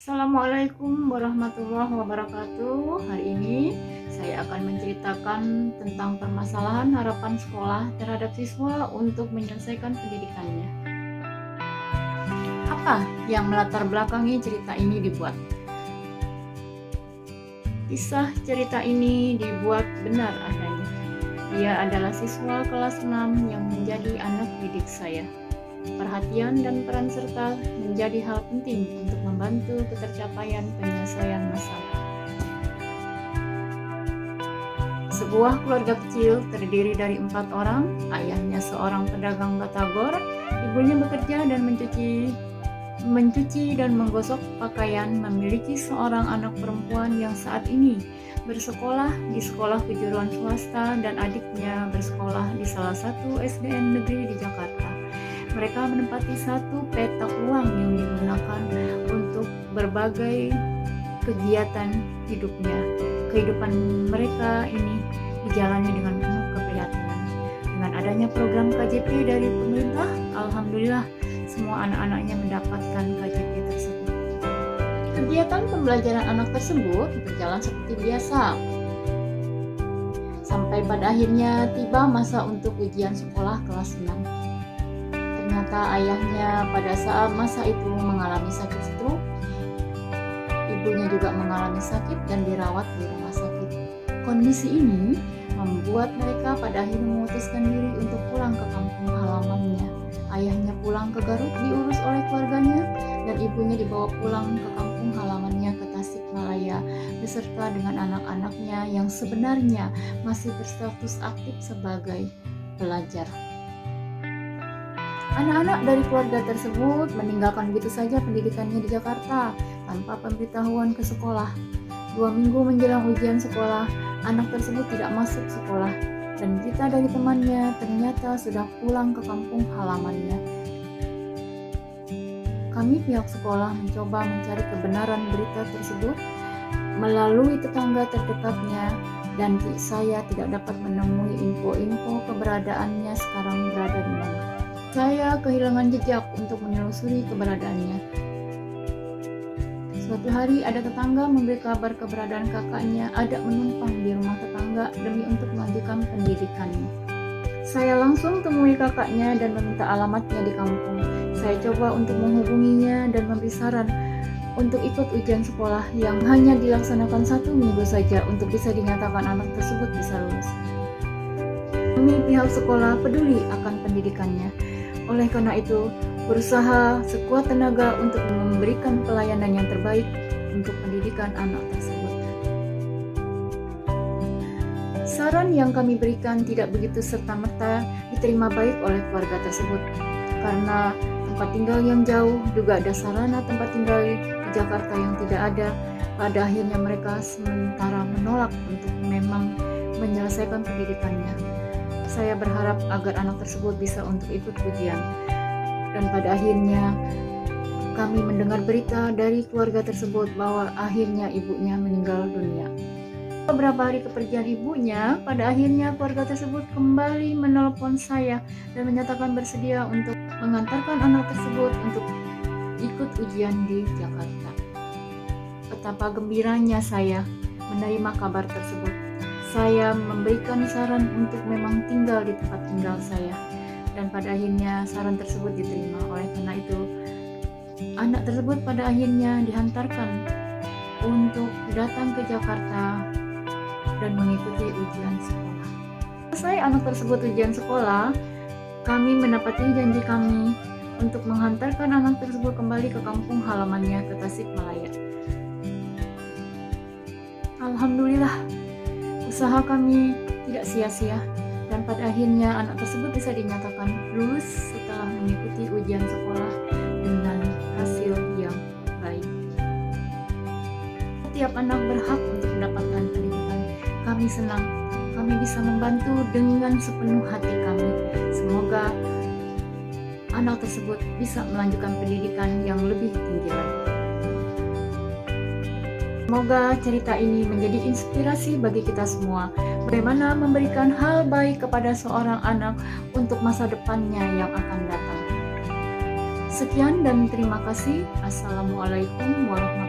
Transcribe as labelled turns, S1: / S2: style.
S1: Assalamualaikum warahmatullahi wabarakatuh. Hari ini saya akan menceritakan tentang permasalahan harapan sekolah terhadap siswa untuk menyelesaikan pendidikannya. Apa yang melatar belakangi cerita ini dibuat? Kisah cerita ini dibuat benar adanya. Dia adalah siswa kelas 6 yang menjadi anak didik saya. Perhatian dan peran serta menjadi hal penting untuk membantu ketercapaian penyelesaian masalah. Sebuah keluarga kecil terdiri dari 4 orang, ayahnya seorang pedagang batagor, ibunya bekerja dan mencuci dan menggosok pakaian, memiliki seorang anak perempuan yang saat ini bersekolah di sekolah kejuruan swasta dan adiknya bersekolah di salah satu SDN negeri di Jakarta. Mereka menempati satu petak uang yang digunakan untuk berbagai kegiatan hidupnya. Kehidupan mereka ini dijalani dengan penuh keprihatinan. Dengan adanya program KJP dari pemerintah, alhamdulillah semua anak-anaknya mendapatkan KJP tersebut. Kegiatan pembelajaran anak tersebut berjalan seperti biasa. Sampai pada akhirnya tiba masa untuk ujian sekolah kelas 6. Ternyata ayahnya pada saat masa itu mengalami sakit stroke, ibunya juga mengalami sakit dan dirawat di rumah sakit. Kondisi ini membuat mereka pada akhirnya memutuskan diri untuk pulang ke kampung halamannya. Ayahnya pulang ke Garut diurus oleh keluarganya dan ibunya dibawa pulang ke kampung halamannya ke Tasikmalaya beserta dengan anak-anaknya yang sebenarnya masih berstatus aktif sebagai pelajar. Anak-anak dari keluarga tersebut meninggalkan begitu saja pendidikannya di Jakarta tanpa pemberitahuan ke sekolah. 2 minggu menjelang ujian sekolah, anak tersebut tidak masuk sekolah dan berita dari temannya ternyata sudah pulang ke kampung halamannya. Kami pihak sekolah mencoba mencari kebenaran berita tersebut melalui tetangga terdekatnya dan saya tidak dapat menemui info-info keberadaannya sekarang berada di mana. Saya kehilangan jejak untuk menelusuri keberadaannya. Suatu hari ada tetangga memberi kabar keberadaan kakaknya ada menumpang di rumah tetangga demi untuk melanjutkan pendidikannya. Saya langsung temui kakaknya dan meminta alamatnya di kampung. Saya coba untuk menghubunginya dan memberi saran untuk ikut ujian sekolah yang hanya dilaksanakan 1 minggu saja untuk bisa dinyatakan anak tersebut bisa lulus. Kami pihak sekolah peduli akan pendidikannya. Oleh karena itu, berusaha sekuat tenaga untuk memberikan pelayanan yang terbaik untuk pendidikan anak tersebut. Saran yang kami berikan tidak begitu serta-merta diterima baik oleh keluarga tersebut, karena tempat tinggal yang jauh, juga ada sarana tempat tinggal di Jakarta yang tidak ada. Pada akhirnya mereka sementara menolak untuk memang menyelesaikan pendidikannya. Saya berharap agar anak tersebut bisa untuk ikut ujian. Dan pada akhirnya kami mendengar berita dari keluarga tersebut bahwa akhirnya ibunya meninggal dunia. Beberapa hari kepergian ibunya, pada akhirnya keluarga tersebut kembali menelpon saya dan menyatakan bersedia untuk mengantarkan anak tersebut untuk ikut ujian di Jakarta. Betapa gembiranya saya menerima kabar tersebut. Saya memberikan saran untuk memang tinggal di tempat tinggal saya, dan pada akhirnya saran tersebut diterima. Oleh karena itu, anak tersebut pada akhirnya dihantarkan untuk datang ke Jakarta dan mengikuti ujian sekolah. Selesai anak tersebut ujian sekolah, kami menepati janji kami untuk menghantarkan anak tersebut kembali ke kampung halamannya ke Tasikmalaya. Alhamdulillah, usaha kami tidak sia-sia dan pada akhirnya anak tersebut bisa dinyatakan lulus setelah mengikuti ujian sekolah dengan hasil yang baik. Setiap anak berhak untuk mendapatkan pendidikan. Kami senang, kami bisa membantu dengan sepenuh hati kami. Semoga anak tersebut bisa melanjutkan pendidikan yang lebih tinggi lagi. Semoga cerita ini menjadi inspirasi bagi kita semua, bagaimana memberikan hal baik kepada seorang anak untuk masa depannya yang akan datang. Sekian dan terima kasih. Assalamualaikum warahmatullahi wabarakatuh.